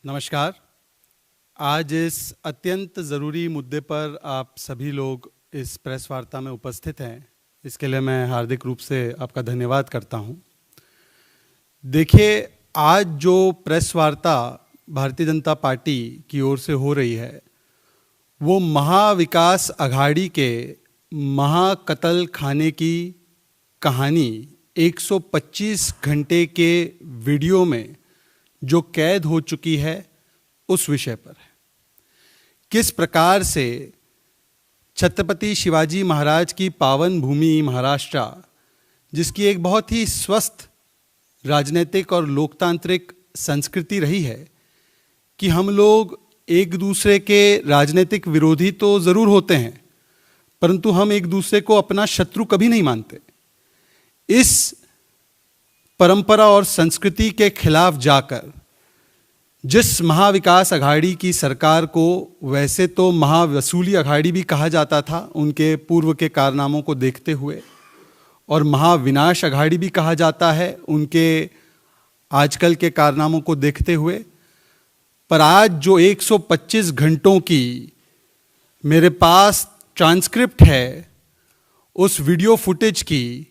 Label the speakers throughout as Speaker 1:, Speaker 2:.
Speaker 1: नमस्कार। आज इस अत्यंत ज़रूरी मुद्दे पर आप सभी लोग इस प्रेस वार्ता में उपस्थित हैं, इसके लिए मैं हार्दिक रूप से आपका धन्यवाद करता हूं। देखिए, आज जो प्रेस वार्ता भारतीय जनता पार्टी की ओर से हो रही है, वो महाविकास अघाड़ी के महाकतल खाने की कहानी 125 घंटे के वीडियो में जो कैद हो चुकी है उस विषय पर है। किस प्रकार से छत्रपति शिवाजी महाराज की पावन भूमि महाराष्ट्र, जिसकी एक बहुत ही स्वस्थ राजनीतिक और लोकतांत्रिक संस्कृति रही है कि हम लोग एक दूसरे के राजनीतिक विरोधी तो ज़रूर होते हैं, परंतु हम एक दूसरे को अपना शत्रु कभी नहीं मानते। इस परंपरा और संस्कृति के खिलाफ जाकर जिस महाविकास अघाड़ी की सरकार को वैसे तो महावसूली अघाड़ी भी कहा जाता था उनके पूर्व के कारनामों को देखते हुए, और महाविनाश अघाड़ी भी कहा जाता है उनके आजकल के कारनामों को देखते हुए, पर आज जो 125 घंटों की मेरे पास ट्रांसक्रिप्ट है उस वीडियो फुटेज की,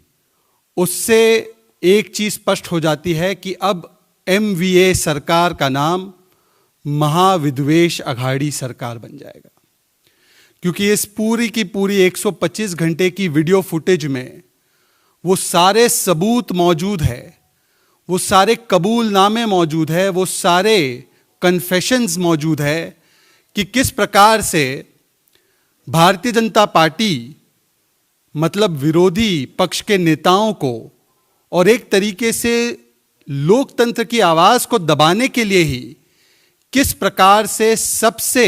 Speaker 1: उससे एक चीज़ स्पष्ट हो जाती है कि अब MVA सरकार का नाम महाविद्वेष अघाड़ी सरकार बन जाएगा। क्योंकि इस पूरी की पूरी 125 घंटे की वीडियो फुटेज में वो सारे सबूत मौजूद है, वो सारे कबूलनामे मौजूद है, वो सारे कन्फेशंस मौजूद है कि किस प्रकार से भारतीय जनता पार्टी मतलब विरोधी पक्ष के नेताओं को और एक तरीके से लोकतंत्र की आवाज को दबाने के लिए ही किस प्रकार से सबसे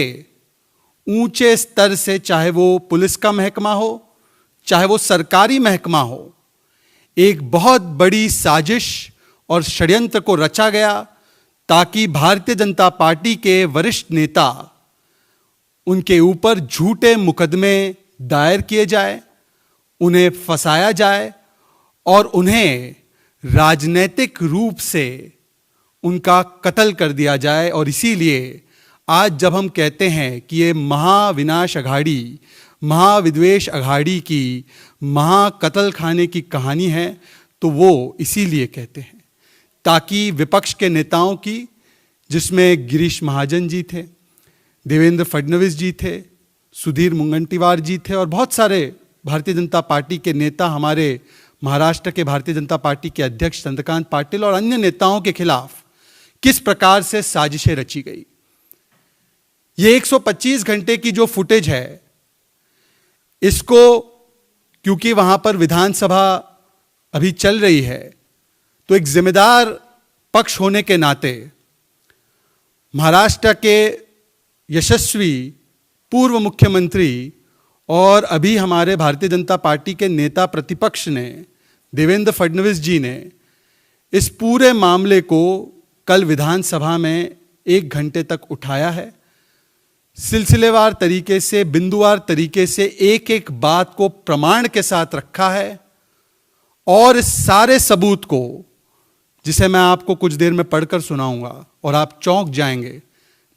Speaker 1: ऊंचे स्तर से, चाहे वो पुलिस का महकमा हो, चाहे वो सरकारी महकमा हो, एक बहुत बड़ी साजिश और षड्यंत्र को रचा गया ताकि भारतीय जनता पार्टी के वरिष्ठ नेता, उनके ऊपर झूठे मुकदमे दायर किए जाए, उन्हें फंसाया जाए और उन्हें राजनीतिक रूप से उनका कत्ल कर दिया जाए। और इसीलिए आज जब हम कहते हैं कि ये महाविनाश अघाड़ी, महाविद्वेष अघाड़ी की महाकत्ल खाने की कहानी है, तो वो इसीलिए कहते हैं ताकि विपक्ष के नेताओं की, जिसमें गिरीश महाजन जी थे, देवेंद्र फडणवीस जी थे, सुधीर मुंगंटीवार जी थे और बहुत सारे भारतीय जनता पार्टी के नेता, हमारे महाराष्ट्र के भारतीय जनता पार्टी के अध्यक्ष चंद्रकांत पाटिल और अन्य नेताओं के खिलाफ किस प्रकार से साजिशें रची गई। ये 125 घंटे की जो फुटेज है, इसको क्योंकि वहां पर विधानसभा अभी चल रही है, तो एक जिम्मेदार पक्ष होने के नाते महाराष्ट्र के यशस्वी पूर्व मुख्यमंत्री और अभी हमारे भारतीय जनता पार्टी के नेता प्रतिपक्ष ने, देवेंद्र फडणवीस जी ने, इस पूरे मामले को कल विधानसभा में 1 घंटे तक उठाया है। सिलसिलेवार तरीके से, बिंदुवार तरीके से एक एक बात को प्रमाण के साथ रखा है और इस सारे सबूत को, जिसे मैं आपको कुछ देर में पढ़कर सुनाऊंगा और आप चौंक जाएंगे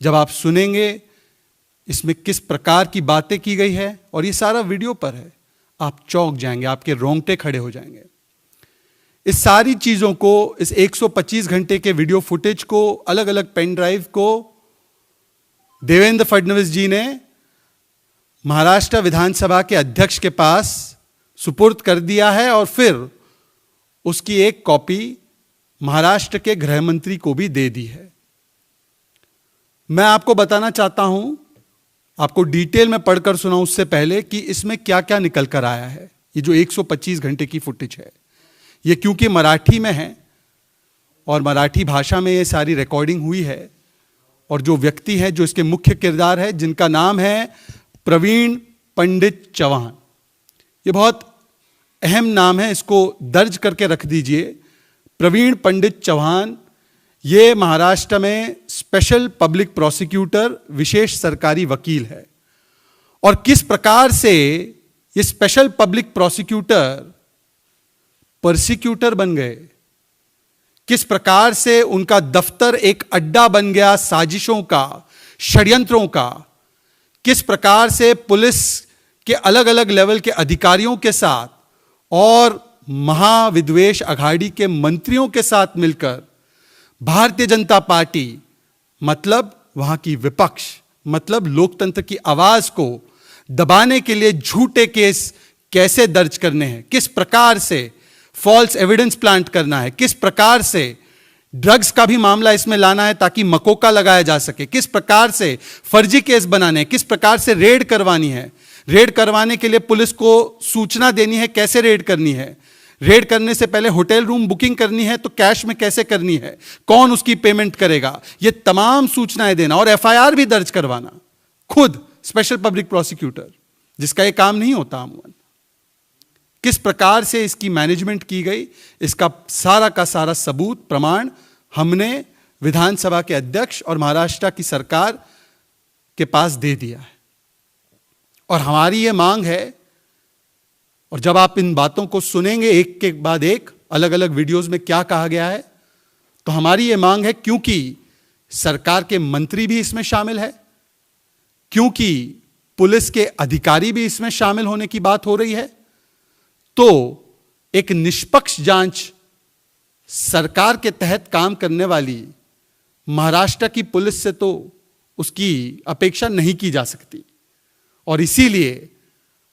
Speaker 1: जब आप सुनेंगे इसमें किस प्रकार की बातें की गई है, और ये सारा वीडियो पर है। आप चौंक जाएंगे, आपके रोंगटे खड़े हो जाएंगे। इस सारी चीजों को, इस 125 घंटे के वीडियो फुटेज को, अलग अलग पेन ड्राइव को देवेंद्र फडणवीस जी ने महाराष्ट्र विधानसभा के अध्यक्ष के पास सुपुर्द कर दिया है और फिर उसकी एक कॉपी महाराष्ट्र के गृह मंत्री को भी दे दी है। मैं आपको बताना चाहता हूं, आपको डिटेल में पढ़कर सुनाऊं उससे पहले, कि इसमें क्या क्या निकल कर आया है। ये जो 125 घंटे की फुटेज है, ये क्योंकि मराठी में है और मराठी भाषा में ये सारी रिकॉर्डिंग हुई है, और जो व्यक्ति है, जो इसके मुख्य किरदार है, जिनका नाम है प्रवीण पंडित चौहान, ये बहुत अहम नाम है, इसको दर्ज करके रख दीजिए। प्रवीण पंडित चौहान ये महाराष्ट्र में स्पेशल पब्लिक प्रोसिक्यूटर, विशेष सरकारी वकील है। और किस प्रकार से ये स्पेशल पब्लिक प्रोसिक्यूटर परसिक्यूटर बन गए, किस प्रकार से उनका दफ्तर एक अड्डा बन गया साजिशों का, षड्यंत्रों का, किस प्रकार से पुलिस के अलग अलग लेवल के अधिकारियों के साथ और महाविद्वेष अघाड़ी के मंत्रियों के साथ मिलकर भारतीय जनता पार्टी, मतलब वहां की विपक्ष, मतलब लोकतंत्र की आवाज को दबाने के लिए झूठे केस कैसे दर्ज करने हैं, किस प्रकार से फॉल्स एविडेंस प्लांट करना है, किस प्रकार से ड्रग्स का भी मामला इसमें लाना है ताकि मकोका लगाया जा सके, किस प्रकार से फर्जी केस बनाने हैं, किस प्रकार से रेड करवानी है, रेड करवाने के लिए पुलिस को सूचना देनी है कैसे रेड करनी है, रेड करने से पहले होटल रूम बुकिंग करनी है तो कैश में कैसे करनी है, कौन उसकी पेमेंट करेगा, ये तमाम सूचनाएं देना और एफआईआर भी दर्ज करवाना, खुद स्पेशल पब्लिक प्रोसिक्यूटर, जिसका ये काम नहीं होता अमूमन। किस प्रकार से इसकी मैनेजमेंट की गई, इसका सारा का सारा सबूत, प्रमाण हमने विधानसभा के अध्यक्ष और महाराष्ट्र की सरकार के पास दे दिया है। और हमारी ये मांग है, और जब आप इन बातों को सुनेंगे एक के बाद एक अलग अलग वीडियोस में क्या कहा गया है, तो हमारी ये मांग है, क्योंकि सरकार के मंत्री भी इसमें शामिल है, क्योंकि पुलिस के अधिकारी भी इसमें शामिल होने की बात हो रही है, तो एक निष्पक्ष जांच सरकार के तहत काम करने वाली महाराष्ट्र की पुलिस से तो उसकी अपेक्षा नहीं की जा सकती। और इसीलिए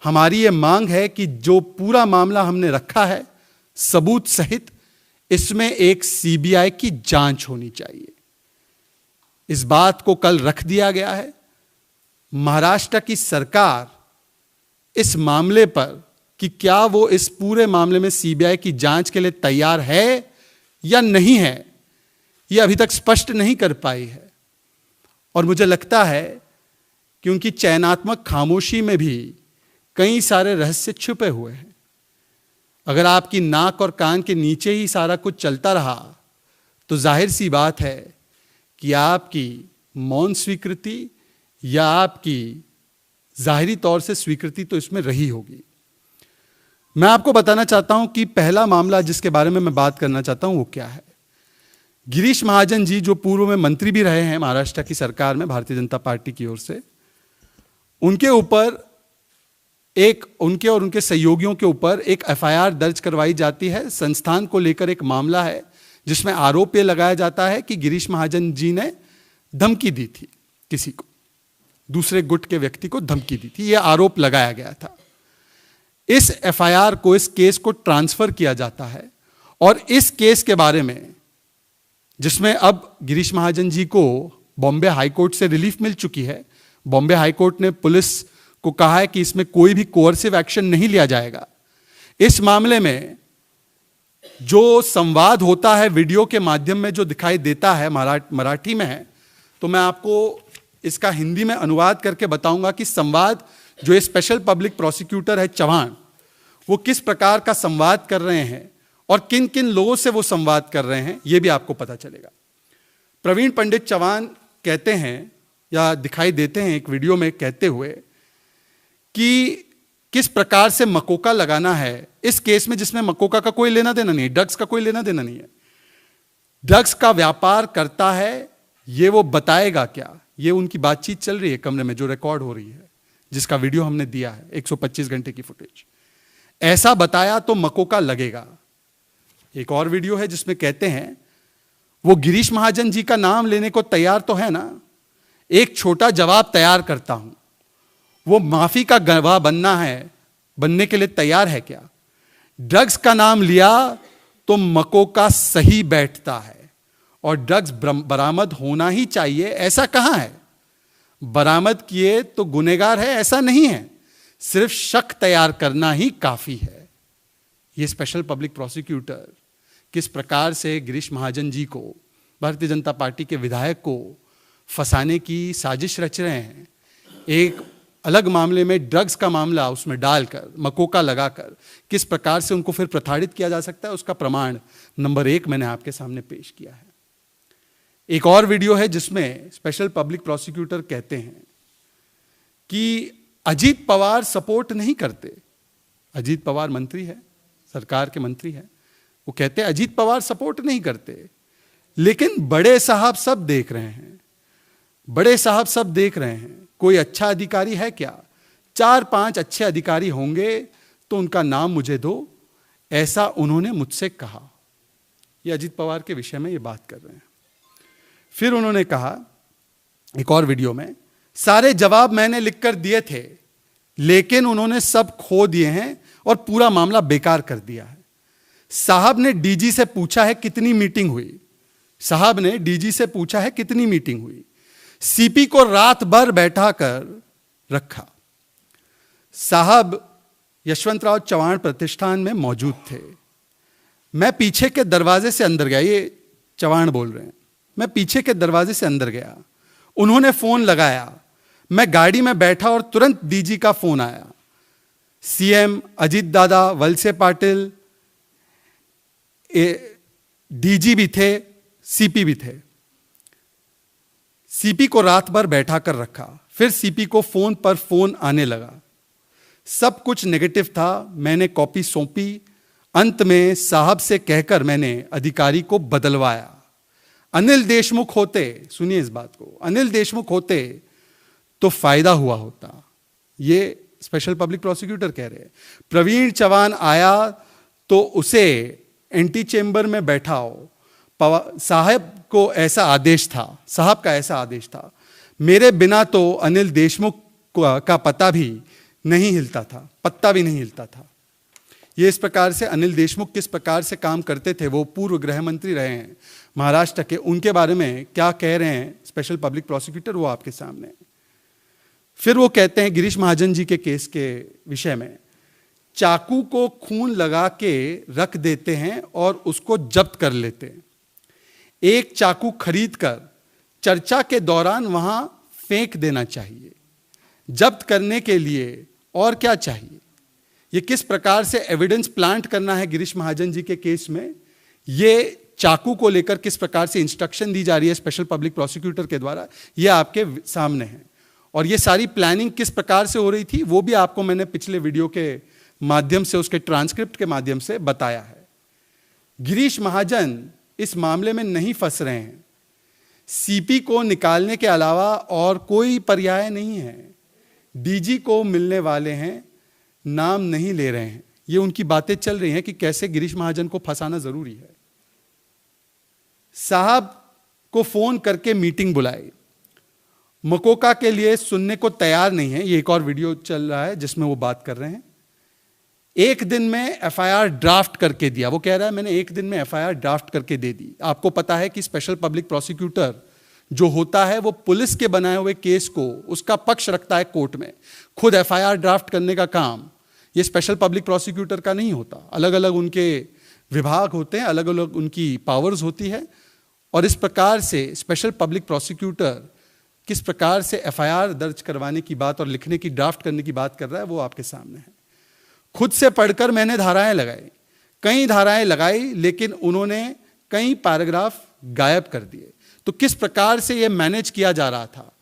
Speaker 1: हमारी यह मांग है कि जो पूरा मामला हमने रखा है सबूत सहित, इसमें एक सीबीआई की जांच होनी चाहिए। इस बात को कल रख दिया गया है। महाराष्ट्र की सरकार इस मामले पर कि क्या वो इस पूरे मामले में सीबीआई की जांच के लिए तैयार है या नहीं है, यह अभी तक स्पष्ट नहीं कर पाई है। और मुझे लगता है कि उनकी चयनात्मक खामोशी में भी कई सारे रहस्य छुपे हुए हैं। अगर आपकी नाक और कान के नीचे ही सारा कुछ चलता रहा तो जाहिर सी बात है कि आपकी मौन स्वीकृति या आपकी जाहिरी तौर से स्वीकृति तो इसमें रही होगी। मैं आपको बताना चाहता हूं कि पहला मामला जिसके बारे में मैं बात करना चाहता हूं वो क्या है। गिरीश महाजन जी, जो पूर्व में मंत्री भी रहे हैं महाराष्ट्र की सरकार में भारतीय जनता पार्टी की ओर से, उनके ऊपर उनके और उनके सहयोगियों के ऊपर एक एफआईआर दर्ज करवाई जाती है। संस्थान को लेकर एक मामला है जिसमें आरोप यह लगाया जाता है कि गिरीश महाजन जी ने धमकी दी थी, किसी को, दूसरे गुट के व्यक्ति को धमकी दी थी, यह आरोप लगाया गया था। इस एफआईआर को, इस केस को ट्रांसफर किया जाता है और इस केस के बारे में, जिसमें अब गिरीश महाजन जी को बॉम्बे हाईकोर्ट से रिलीफ मिल चुकी है, बॉम्बे हाईकोर्ट ने पुलिस को कहा है कि इसमें कोई भी कोअर्सिव एक्शन नहीं लिया जाएगा। इस मामले में जो संवाद होता है वीडियो के माध्यम में जो दिखाई देता है, मराठी में है, तो मैं आपको इसका हिंदी में अनुवाद करके बताऊंगा कि संवाद जो ये स्पेशल पब्लिक प्रोसिक्यूटर है चौहान, वो किस प्रकार का संवाद कर रहे हैं और किन किन लोगों से वो संवाद कर रहे हैं, ये भी आपको पता चलेगा। प्रवीण पंडित चौहान कहते हैं या दिखाई देते हैं एक वीडियो में कहते हुए कि किस प्रकार से मकोका लगाना है इस केस में, जिसमें मकोका का कोई लेना देना नहीं है, ड्रग्स का कोई लेना देना नहीं है। ड्रग्स का व्यापार करता है, ये वो बताएगा क्या, ये उनकी बातचीत चल रही है कमरे में जो रिकॉर्ड हो रही है, जिसका वीडियो हमने दिया है, 125 घंटे की फुटेज। ऐसा बताया तो मकोका लगेगा। एक और वीडियो है जिसमें कहते हैं वो गिरीश महाजन जी का नाम लेने को तैयार तो है ना, एक छोटा जवाब तैयार करता हूं, वो माफी का गवाह बनने के लिए तैयार है क्या? ड्रग्स का नाम लिया तो मकोका सही बैठता है और ड्रग्स बरामद होना ही चाहिए, ऐसा कहां है? बरामद किए तो गुनेगार है, ऐसा नहीं है, सिर्फ शक तैयार करना ही काफी है। ये स्पेशल पब्लिक प्रोसिक्यूटर किस प्रकार से गिरीश महाजन जी को, भारतीय जनता पार्टी के विधायक को फंसाने की साजिश रच रहे हैं। एक अलग मामले में ड्रग्स का मामला उसमें डालकर, मकोका लगाकर किस प्रकार से उनको फिर प्रताड़ित किया जा सकता है, उसका प्रमाण नंबर 1 मैंने आपके सामने पेश किया है। एक और वीडियो है जिसमें स्पेशल पब्लिक प्रोसिक्यूटर कहते हैं कि अजीत पवार सपोर्ट नहीं करते। अजीत पवार मंत्री है, सरकार के मंत्री है, वो कहते हैं अजीत पवार सपोर्ट नहीं करते, लेकिन बड़े साहब सब देख रहे हैं, बड़े साहब सब देख रहे हैं। कोई अच्छा अधिकारी है क्या? 4-5 अच्छे अधिकारी होंगे तो उनका नाम मुझे दो, ऐसा उन्होंने मुझसे कहा। ये अजित पवार के विषय में ये बात कर रहे हैं। फिर उन्होंने कहा एक और वीडियो में, सारे जवाब मैंने लिखकर दिए थे, लेकिन उन्होंने सब खो दिए हैं और पूरा मामला बेकार कर दिया है। साहब ने डीजी से पूछा है कितनी मीटिंग हुई, साहब ने डीजी से पूछा है कितनी मीटिंग हुई। सीपी को रात भर बैठा कर रखा। साहब यशवंतराव चव्हाण प्रतिष्ठान में मौजूद थे। मैं पीछे के दरवाजे से अंदर गया, ये चव्हाण बोल रहे हैं, मैं पीछे के दरवाजे से अंदर गया, उन्होंने फोन लगाया, मैं गाड़ी में बैठा और तुरंत डीजी का फोन आया। सीएम, अजित दादा, वलसे पाटिल, डीजी भी थे, सीपी भी थे। सीपी को रात भर बैठा कर रखा। फिर सीपी को फोन पर फोन आने लगा। सब कुछ नेगेटिव था। मैंने कॉपी सौंपी। अंत में साहब से कहकर मैंने अधिकारी को बदलवाया। अनिल देशमुख होते, सुनिए इस बात को, अनिल देशमुख होते तो फायदा हुआ होता। ये स्पेशल पब्लिक प्रोसिक्यूटर कह रहे हैं। प्रवीण चव्हाण आया तो उसे एंटी चेंबर में बैठाओ। साहब को ऐसा आदेश था, साहब का ऐसा आदेश था। मेरे बिना तो अनिल देशमुख का पता भी नहीं हिलता था, पत्ता भी नहीं हिलता था। ये इस प्रकार से अनिल देशमुख किस प्रकार से काम करते थे, वो पूर्व गृह मंत्री रहे हैं महाराष्ट्र के, उनके बारे में क्या कह रहे हैं स्पेशल पब्लिक प्रोसिक्यूटर, वो आपके सामने। फिर वो कहते हैं गिरीश महाजन जी के केस के विषय में, चाकू को खून लगा के रख देते हैं और उसको जब्त कर लेते हैं। एक चाकू खरीद कर चर्चा के दौरान वहां फेंक देना चाहिए। जब्त करने के लिए और क्या चाहिए? ये किस प्रकार से एविडेंस प्लांट करना है गिरीश महाजन जी के केस में, ये चाकू को लेकर किस प्रकार से इंस्ट्रक्शन दी जा रही है स्पेशल पब्लिक प्रोसिक्यूटर के द्वारा, ये आपके सामने है। और ये सारी प्लानिंग किस प्रकार से हो रही थी, वो भी आपको मैंने पिछले वीडियो के माध्यम से, उसके ट्रांसक्रिप्ट के माध्यम से बताया है। गिरीश महाजन इस मामले में नहीं फंस रहे हैं। सीपी को निकालने के अलावा और कोई पर्याय नहीं है। डीजी को मिलने वाले हैं, नाम नहीं ले रहे हैं। ये उनकी बातें चल रही हैं कि कैसे गिरीश महाजन को फंसाना जरूरी है। साहब को फोन करके मीटिंग बुलाई, मकोका के लिए सुनने को तैयार नहीं है। ये एक और वीडियो चल रहा है जिसमें वो बात कर रहे हैं। एक दिन में एफआईआर ड्राफ्ट करके दिया, वो कह रहा है मैंने एक दिन में एफआईआर ड्राफ्ट करके दे दी। आपको पता है कि स्पेशल पब्लिक प्रोसिक्यूटर जो होता है वो पुलिस के बनाए हुए केस को, उसका पक्ष रखता है कोर्ट में। खुद एफआईआर ड्राफ्ट करने का काम ये स्पेशल पब्लिक प्रोसिक्यूटर का नहीं होता। अलग अलग उनके विभाग होते हैं, अलग अलग उनकी पावर्स होती है। और इस प्रकार से स्पेशल पब्लिक प्रोसिक्यूटर किस प्रकार से एफआईआर दर्ज करवाने की बात और लिखने की, ड्राफ्ट करने की बात कर रहा है, वो आपके सामने है। खुद से पढ़कर मैंने धाराएं लगाई, कई धाराएं लगाई, लेकिन उन्होंने कई पैराग्राफ गायब कर दिए। तो किस प्रकार से ये मैनेज किया जा रहा था?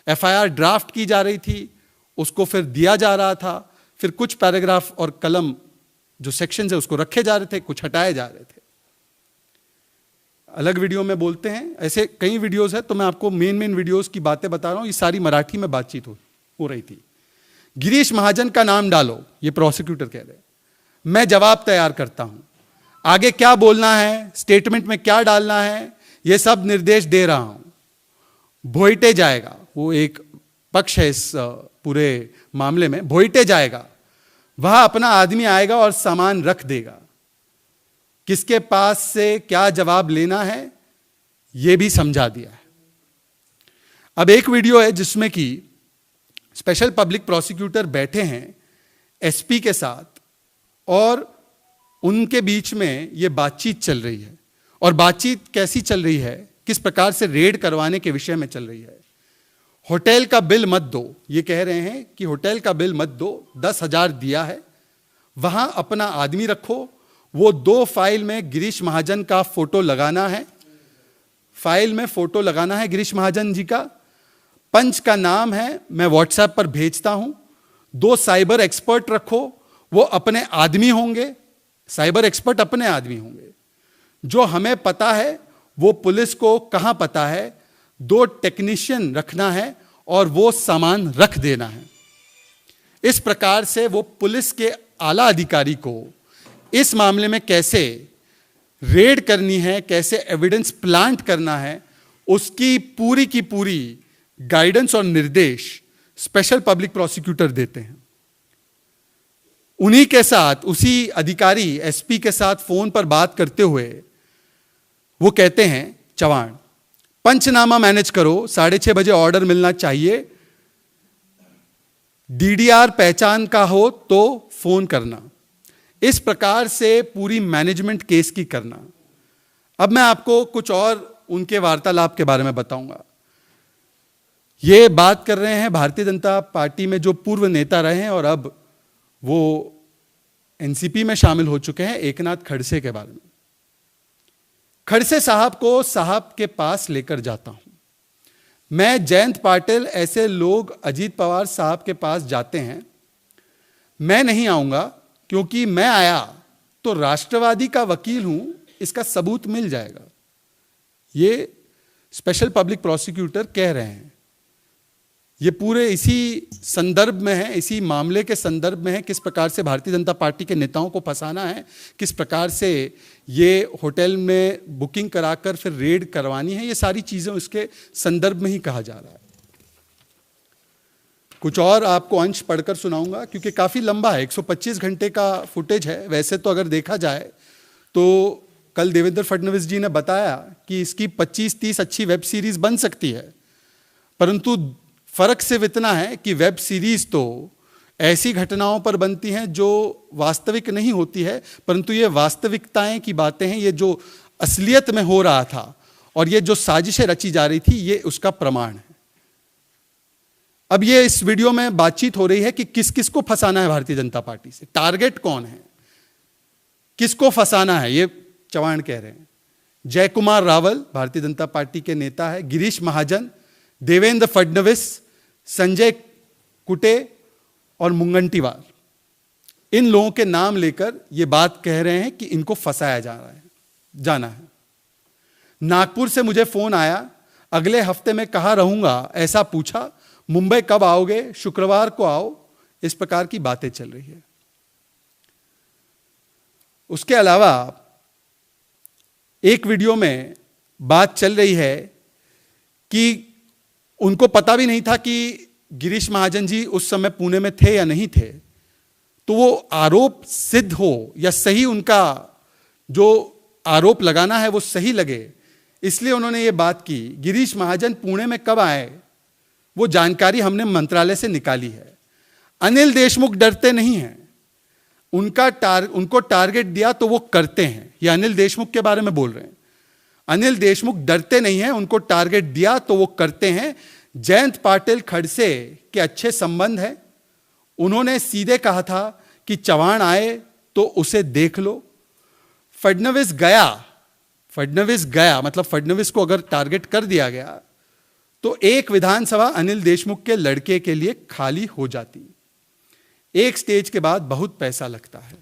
Speaker 1: एफआईआर ड्राफ्ट की जा रही थी, उसको फिर दिया जा रहा था, फिर कुछ पैराग्राफ और कलम जो सेक्शन है उसको रखे जा रहे थे, कुछ हटाए जा रहे थे। अलग वीडियो में बोलते हैं, ऐसे कई वीडियोस है, तो मैं आपको मेन वीडियोस की बातें बता रहा हूं। ये सारी मराठी में बातचीत हो रही थी। गिरीश महाजन का नाम डालो, ये प्रोसिक्यूटर कह रहे हैं। मैं जवाब तैयार करता हूं, आगे क्या बोलना है, स्टेटमेंट में क्या डालना है, ये सब निर्देश दे रहा हूं। भोईटे जाएगा, वो एक पक्ष है इस पूरे मामले में। भोईटे जाएगा, वह अपना आदमी आएगा और सामान रख देगा। किसके पास से क्या जवाब लेना है यह भी समझा दिया है। अब एक वीडियो है जिसमें कि स्पेशल पब्लिक प्रोसिक्यूटर बैठे हैं एसपी के साथ और उनके बीच में यह बातचीत चल रही है। और बातचीत कैसी चल रही है, किस प्रकार से रेड करवाने के विषय में चल रही है। होटल का बिल मत दो, ये कह रहे हैं कि होटल का बिल मत दो, 10,000 दिया है, वहां अपना आदमी रखो। वो 2 फाइल में गिरीश महाजन का फोटो लगाना है, फाइल में फोटो लगाना है गिरीश महाजन जी का। पंच का नाम है, मैं व्हाट्सएप पर भेजता हूं। 2 साइबर एक्सपर्ट रखो, वो अपने आदमी होंगे, साइबर एक्सपर्ट अपने आदमी होंगे। जो हमें पता है वो पुलिस को कहां पता है, 2 टेक्नीशियन रखना है और वो सामान रख देना है। इस प्रकार से वो पुलिस के आला अधिकारी को इस मामले में कैसे रेड करनी है, कैसे एविडेंस प्लांट करना है, उसकी पूरी की पूरी गाइडेंस और निर्देश स्पेशल पब्लिक प्रोसिक्यूटर देते हैं। उन्हीं के साथ, उसी अधिकारी एसपी के साथ फोन पर बात करते हुए वो कहते हैं, चव्हाण पंचनामा मैनेज करो, 6:30 बजे ऑर्डर मिलना चाहिए, डीडीआर पहचान का हो तो फोन करना। इस प्रकार से पूरी मैनेजमेंट केस की करना। अब मैं आपको कुछ और उनके वार्तालाप के बारे में बताऊंगा। ये बात कर रहे हैं भारतीय जनता पार्टी में जो पूर्व नेता रहे हैं और अब वो एनसीपी में शामिल हो चुके हैं, एकनाथ खड़से के बारे में। खड़से साहब को साहब के पास लेकर जाता हूं मैं, जयंत पाटिल, ऐसे लोग अजीत पवार साहब के पास जाते हैं। मैं नहीं आऊंगा क्योंकि मैं आया तो राष्ट्रवादी का वकील हूं, इसका सबूत मिल जाएगा। ये स्पेशल पब्लिक प्रोसिक्यूटर कह रहे हैं। ये पूरे इसी संदर्भ में है, इसी मामले के संदर्भ में है, किस प्रकार से भारतीय जनता पार्टी के नेताओं को फंसाना है, किस प्रकार से ये होटल में बुकिंग कराकर फिर रेड करवानी है, ये सारी चीजें उसके संदर्भ में ही कहा जा रहा है। कुछ और आपको अंश पढ़कर सुनाऊंगा क्योंकि काफी लंबा है, 125 घंटे का फुटेज है। वैसे तो अगर देखा जाए तो कल देवेंद्र फडणवीस जी ने बताया कि इसकी 25-30 अच्छी वेब सीरीज बन सकती है, परंतु फर्क सिर्फ इतना है कि वेब सीरीज तो ऐसी घटनाओं पर बनती हैं जो वास्तविक नहीं होती है, परंतु ये वास्तविकताएं की बातें हैं, ये जो असलियत में हो रहा था और ये जो साजिशें रची जा रही थी, ये उसका प्रमाण है। अब ये इस वीडियो में बातचीत हो रही है कि किस किस को फंसाना है भारतीय जनता पार्टी से, टारगेट कौन है, किसको फंसाना है, ये चव्हाण कह रहे हैं। जयकुमार रावल भारतीय जनता पार्टी के नेता है, गिरीश महाजन, देवेंद्र फडणवीस, संजय कुटे और मुंगंटीवार, इन लोगों के नाम लेकर ये बात कह रहे हैं कि इनको फंसाया जाना है। नागपुर से मुझे फोन आया, अगले हफ्ते में कहाँ रहूंगा ऐसा पूछा, मुंबई कब आओगे, शुक्रवार को आओ, इस प्रकार की बातें चल रही है। उसके अलावा एक वीडियो में बात चल रही है कि उनको पता भी नहीं था कि गिरीश महाजन जी उस समय पुणे में थे या नहीं थे, तो वो आरोप सिद्ध हो या सही, उनका जो आरोप लगाना है वो सही लगे, इसलिए उन्होंने ये बात की। गिरीश महाजन पुणे में कब आए वो जानकारी हमने मंत्रालय से निकाली है। अनिल देशमुख डरते नहीं हैं, उनको टारगेट दिया तो वो करते हैं। ये अनिल देशमुख के बारे में बोल रहे हैं। अनिल देशमुख डरते नहीं हैं, उनको टारगेट दिया तो वो करते हैं। जयंत पाटिल खड़से के अच्छे संबंध है, उन्होंने सीधे कहा था कि चव्हाण आए तो उसे देख लो। फडणवीस गया मतलब फडणवीस को अगर टारगेट कर दिया गया तो एक विधानसभा अनिल देशमुख के लड़के के लिए खाली हो जाती। एक स्टेज के बाद बहुत पैसा लगता है।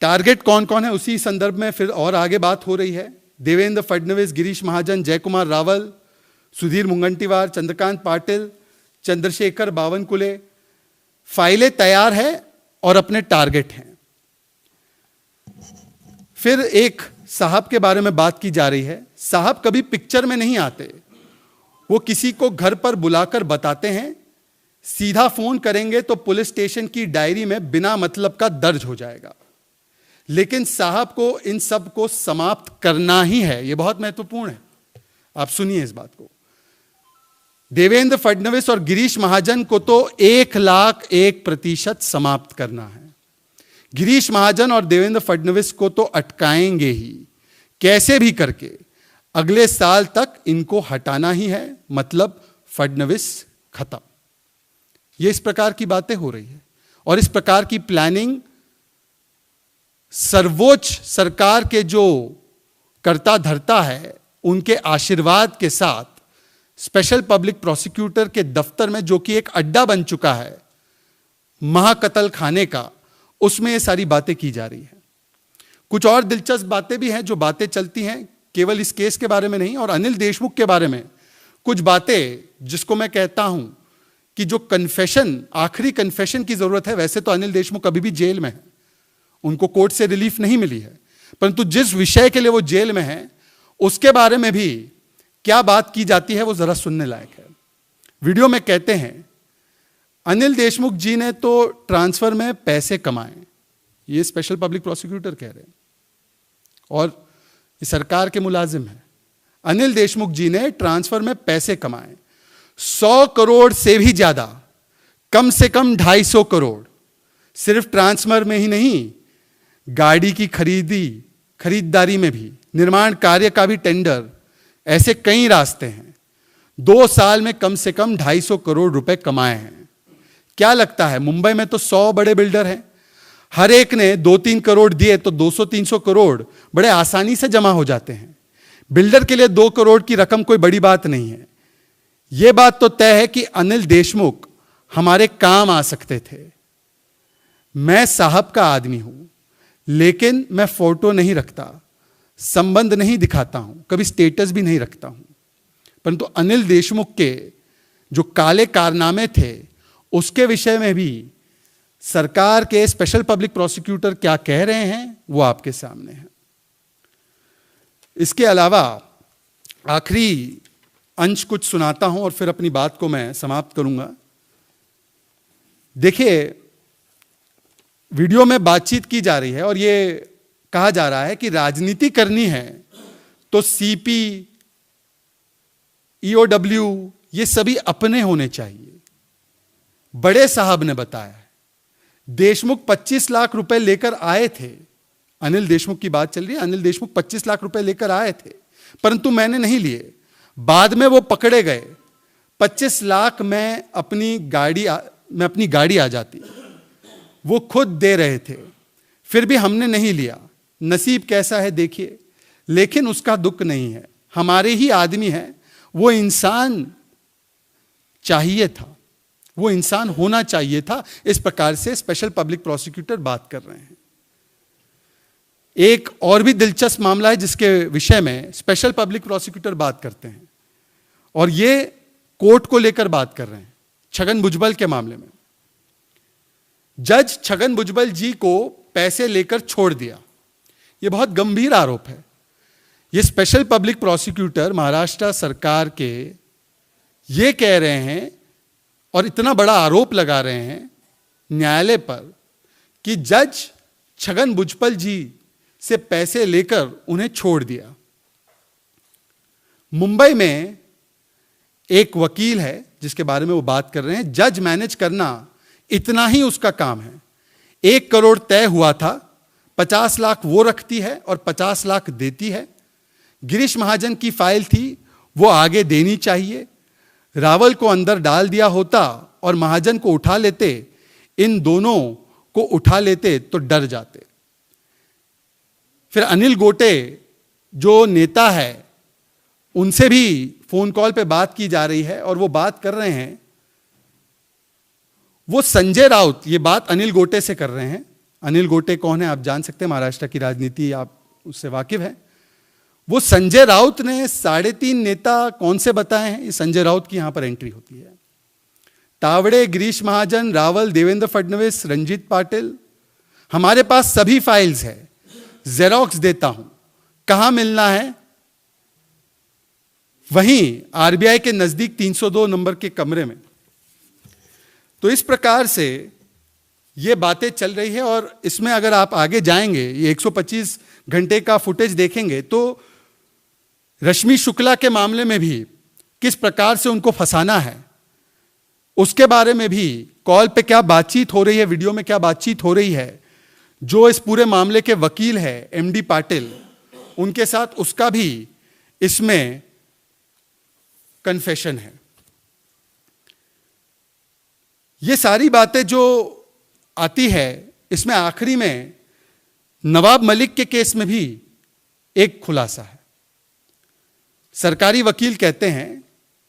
Speaker 1: टारगेट कौन कौन है उसी संदर्भ में फिर और आगे बात हो रही है। देवेंद्र फडणवीस, गिरीश महाजन, जयकुमार रावल, सुधीर मुंगंटीवार, चंद्रकांत पाटिल, चंद्रशेखर बावनकुले, फाइलें तैयार है और अपने टारगेट हैं। फिर एक साहब के बारे में बात की जा रही है। साहब कभी पिक्चर में नहीं आते, वो किसी को घर पर बुलाकर बताते हैं, सीधा फोन करेंगे तो पुलिस स्टेशन की डायरी में बिना मतलब का दर्ज हो जाएगा। लेकिन साहब को इन सब को समाप्त करना ही है, यह बहुत महत्वपूर्ण है। आप सुनिए इस बात को। देवेंद्र फडणवीस और गिरीश महाजन को तो 1,01% समाप्त करना है। गिरीश महाजन और देवेंद्र फडणवीस को तो अटकाएंगे ही, कैसे भी करके अगले साल तक इनको हटाना ही है, मतलब फडणवीस खत्म। ये इस प्रकार की बातें हो रही है और इस प्रकार की प्लानिंग सर्वोच्च सरकार के जो कर्ता धर्ता है उनके आशीर्वाद के साथ स्पेशल पब्लिक प्रोसिक्यूटर के दफ्तर में, जो कि एक अड्डा बन चुका है महाकतल खाने का, उसमें ये सारी बातें की जा रही है। कुछ और दिलचस्प बातें भी हैं जो बातें चलती हैं, केवल इस केस के बारे में नहीं, और अनिल देशमुख के बारे में कुछ बातें जिसको मैं कहता हूं कि जो कन्फेशन, आखिरी कन्फेशन की जरूरत है। वैसे तो अनिल देशमुख अभी भी जेल में है, उनको कोर्ट से रिलीफ नहीं मिली है, परंतु जिस विषय के लिए वो जेल में है उसके बारे में भी क्या बात की जाती है वो जरा सुनने लायक है। वीडियो में कहते हैं, अनिल देशमुख जी ने तो ट्रांसफर में पैसे कमाए, ये स्पेशल पब्लिक प्रोसिक्यूटर कह रहे हैं, और ये सरकार के मुलाजिम हैं। अनिल देशमुख जी ने ट्रांसफर में पैसे कमाए 100 करोड़ से भी ज्यादा, कम से कम 250 करोड़। सिर्फ ट्रांसफर में ही नहीं, गाड़ी की खरीदारी में भी, निर्माण कार्य का भी टेंडर, ऐसे कई रास्ते हैं। 2 साल में कम से कम 250 करोड़ रुपए कमाए हैं। क्या लगता है, मुंबई में तो 100 बड़े बिल्डर हैं, हर एक ने 2-3 करोड़ दिए तो 200-300 करोड़ बड़े आसानी से जमा हो जाते हैं। बिल्डर के लिए 2 करोड़ की रकम कोई बड़ी बात नहीं है। यह बात तो तय है कि अनिल देशमुख हमारे काम आ सकते थे। मैं साहब का आदमी हूं, लेकिन मैं फोटो नहीं रखता, संबंध नहीं दिखाता हूं, कभी स्टेटस भी नहीं रखता हूं। परंतु अनिल देशमुख के जो काले कारनामे थे उसके विषय में भी सरकार के स्पेशल पब्लिक प्रोसिक्यूटर क्या कह रहे हैं वो आपके सामने है। इसके अलावा आखिरी अंश कुछ सुनाता हूं और फिर अपनी बात को मैं समाप्त करूंगा। देखिए, वीडियो में बातचीत की जा रही है और ये कहा जा रहा है कि राजनीति करनी है तो सीपी, ईओडब्ल्यू ये सभी अपने होने चाहिए। बड़े साहब ने बताया, देशमुख 25 लाख रुपए लेकर आए थे। अनिल देशमुख की बात चल रही है, अनिल देशमुख 25 लाख रुपए लेकर आए थे, परंतु मैंने नहीं लिए। बाद में वो पकड़े गए। 25 लाख में अपनी गाड़ी आ जाती, वो खुद दे रहे थे, फिर भी हमने नहीं लिया। नसीब कैसा है देखिए। लेकिन उसका दुख नहीं है, हमारे ही आदमी है, वो इंसान चाहिए था, वो इंसान होना चाहिए था। इस प्रकार से स्पेशल पब्लिक प्रोसिक्यूटर बात कर रहे हैं। एक और भी दिलचस्प मामला है जिसके विषय में स्पेशल पब्लिक प्रोसिक्यूटर बात करते हैं, और ये कोर्ट को लेकर बात कर रहे हैं, छगन भुजबल के मामले में। जज छगन भुजबल जी को पैसे लेकर छोड़ दिया, यह बहुत गंभीर आरोप है। ये स्पेशल पब्लिक प्रोसिक्यूटर महाराष्ट्र सरकार के ये कह रहे हैं और इतना बड़ा आरोप लगा रहे हैं न्यायालय पर कि जज छगन भुजबल जी से पैसे लेकर उन्हें छोड़ दिया। मुंबई में एक वकील है जिसके बारे में वो बात कर रहे हैं। जज मैनेज करना इतना ही उसका काम है। 1 करोड़ तय हुआ था, 50 लाख वो रखती है और 50 लाख देती है। गिरीश महाजन की फाइल थी, वो आगे देनी चाहिए। रावल को अंदर डाल दिया होता और महाजन को उठा लेते, इन दोनों को उठा लेते तो डर जाते। फिर अनिल गोटे जो नेता है, उनसे भी फोन कॉल पे बात की जा रही है और वो बात कर रहे हैं, वो संजय राउत, ये बात अनिल गोटे से कर रहे हैं। अनिल गोटे कौन है आप जान सकते हैं, महाराष्ट्र की राजनीति आप उससे वाकिफ है। वो संजय राउत ने 3.5 नेता कौन से बताए हैं, ये संजय राउत की यहां पर एंट्री होती है। तावड़े, गिरीश महाजन, रावल, देवेंद्र फडणवीस, रंजीत पाटिल, हमारे पास सभी फाइल्स है, जेरोक्स देता हूं, कहां मिलना है? वहीं आरबीआई के नजदीक 302 नंबर के कमरे में। तो इस प्रकार से ये बातें चल रही है और इसमें अगर आप आगे जाएंगे, ये 125 घंटे का फुटेज देखेंगे तो रश्मि शुक्ला के मामले में भी किस प्रकार से उनको फंसाना है उसके बारे में भी कॉल पे क्या बातचीत हो रही है, वीडियो में क्या बातचीत हो रही है, जो इस पूरे मामले के वकील है एमडी पाटिल, उनके साथ उसका भी इसमें कन्फेशन है। ये सारी बातें जो आती है, इसमें आखिरी में नवाब मलिक के केस में भी एक खुलासा है। सरकारी वकील कहते हैं,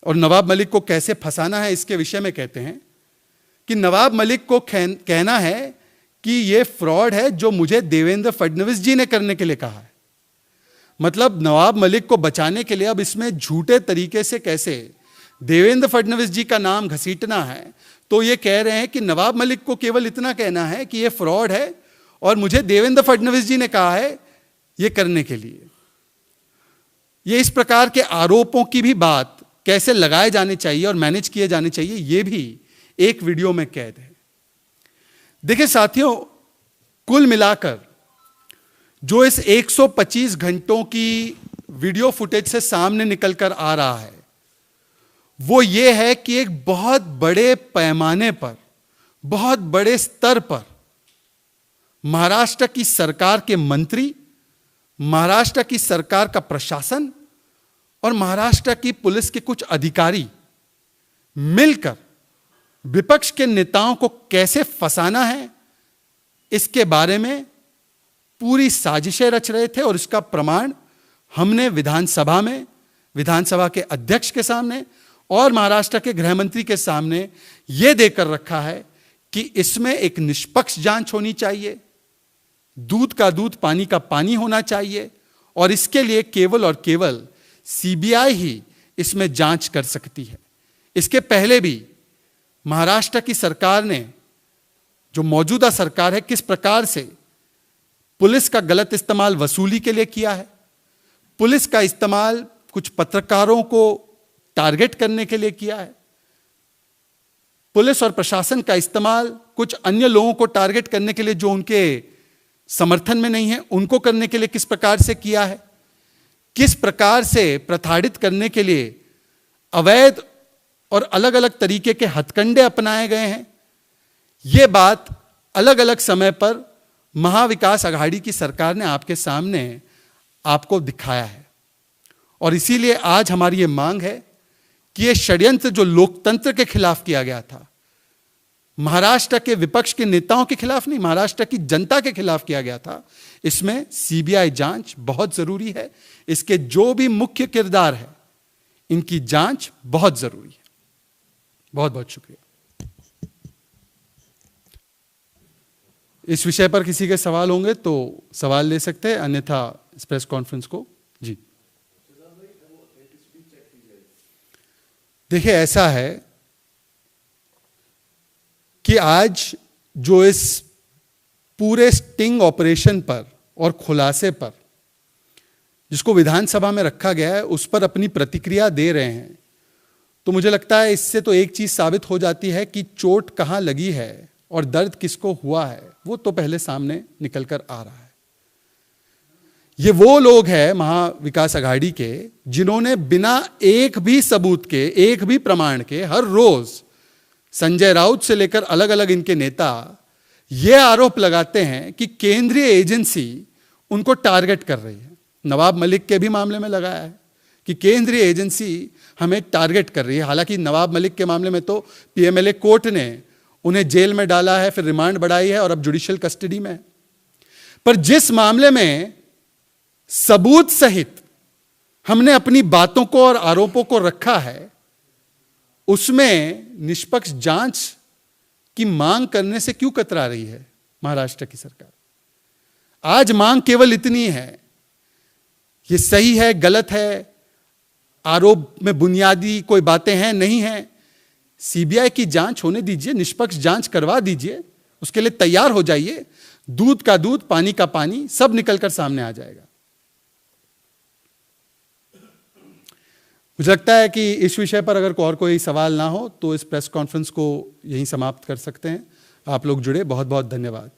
Speaker 1: और नवाब मलिक को कैसे फंसाना है इसके विषय में कहते हैं कि नवाब मलिक को कहना है कि ये फ्रॉड है जो मुझे देवेंद्र फडणवीस जी ने करने के लिए कहा है। मतलब नवाब मलिक को बचाने के लिए अब इसमें झूठे तरीके से कैसे देवेंद्र फडणवीस जी का नाम घसीटना है, तो ये कह रहे हैं कि नवाब मलिक को केवल इतना कहना है कि ये फ्रॉड है और मुझे देवेंद्र फडणवीस जी ने कहा है ये करने के लिए। ये इस प्रकार के आरोपों की भी बात कैसे लगाए जाने चाहिए और मैनेज किए जाने चाहिए, ये भी एक वीडियो में कैद है। देखिए साथियों, कुल मिलाकर जो इस 125 घंटों की वीडियो फुटेज से सामने निकलकर आ रहा है वो ये है कि एक बहुत बड़े पैमाने पर, बहुत बड़े स्तर पर महाराष्ट्र की सरकार के मंत्री, महाराष्ट्र की सरकार का प्रशासन और महाराष्ट्र की पुलिस के कुछ अधिकारी मिलकर विपक्ष के नेताओं को कैसे फंसाना है इसके बारे में पूरी साजिशें रच रहे थे। और इसका प्रमाण हमने विधानसभा में, विधानसभा के अध्यक्ष के सामने और महाराष्ट्र के गृह मंत्री के सामने यह देकर रखा है कि इसमें एक निष्पक्ष जांच होनी चाहिए, दूध का दूध पानी का पानी होना चाहिए और इसके लिए केवल और केवल सीबीआई ही इसमें जांच कर सकती है। इसके पहले भी महाराष्ट्र की सरकार ने, जो मौजूदा सरकार है, किस प्रकार से पुलिस का गलत इस्तेमाल वसूली के लिए किया है, पुलिस का इस्तेमाल कुछ पत्रकारों को टारगेट करने के लिए किया है, पुलिस और प्रशासन का इस्तेमाल कुछ अन्य लोगों को टारगेट करने के लिए जो उनके समर्थन में नहीं है उनको करने के लिए किस प्रकार से किया है, किस प्रकार से प्रताड़ित करने के लिए अवैध और अलग अलग तरीके के हथकंडे अपनाए गए हैं। यह बात अलग अलग समय पर महाविकास आघाड़ी की सरकार ने आपके सामने आपको दिखाया है। और इसीलिए आज हमारी यह मांग है कि यह षड्यंत्र जो लोकतंत्र के खिलाफ किया गया था, महाराष्ट्र के विपक्ष के नेताओं के खिलाफ नहीं, महाराष्ट्र की जनता के खिलाफ किया गया था, इसमें सीबीआई जांच बहुत जरूरी है। इसके जो भी मुख्य किरदार है इनकी जांच बहुत जरूरी है। बहुत बहुत शुक्रिया। इस विषय पर किसी के सवाल होंगे तो सवाल ले सकते हैं, अन्यथा इस प्रेस कॉन्फ्रेंस को जी। देखिए ऐसा है कि आज जो इस पूरे स्टिंग ऑपरेशन पर और खुलासे पर जिसको विधानसभा में रखा गया है उस पर अपनी प्रतिक्रिया दे रहे हैं, तो मुझे लगता है इससे तो एक चीज साबित हो जाती है कि चोट कहां लगी है और दर्द किसको हुआ है वो तो पहले सामने निकल कर आ रहा है। ये वो लोग हैं महाविकास आघाड़ी के जिन्होंने बिना एक भी सबूत के, एक भी प्रमाण के, हर रोज संजय राउत से लेकर अलग अलग इनके नेता ये आरोप लगाते हैं कि केंद्रीय एजेंसी उनको टारगेट कर रही है। नवाब मलिक के भी मामले में लगाया है कि केंद्रीय एजेंसी हमें टारगेट कर रही है। हालांकि नवाब मलिक के मामले में तो पीएमएलए कोर्ट ने उन्हें जेल में डाला है, फिर रिमांड बढ़ाई है और अब जुडिशियल कस्टडी में है। पर जिस मामले में सबूत सहित हमने अपनी बातों को और आरोपों को रखा है उसमें निष्पक्ष जांच की मांग करने से क्यों कतरा रही है महाराष्ट्र की सरकार? आज मांग केवल इतनी है, ये सही है, गलत है, आरोप में बुनियादी कोई बातें हैं, नहीं हैं, सीबीआई की जांच होने दीजिए, निष्पक्ष जांच करवा दीजिए, उसके लिए तैयार हो जाइए। दूध का दूध, पानी का पानी, सब निकलकर सामने आ जाएगा। मुझे लगता है कि इस विषय पर अगर और कोई सवाल ना हो तो इस प्रेस कॉन्फ्रेंस को यहीं समाप्त कर सकते हैं। आप लोग जुड़े, बहुत बहुत धन्यवाद।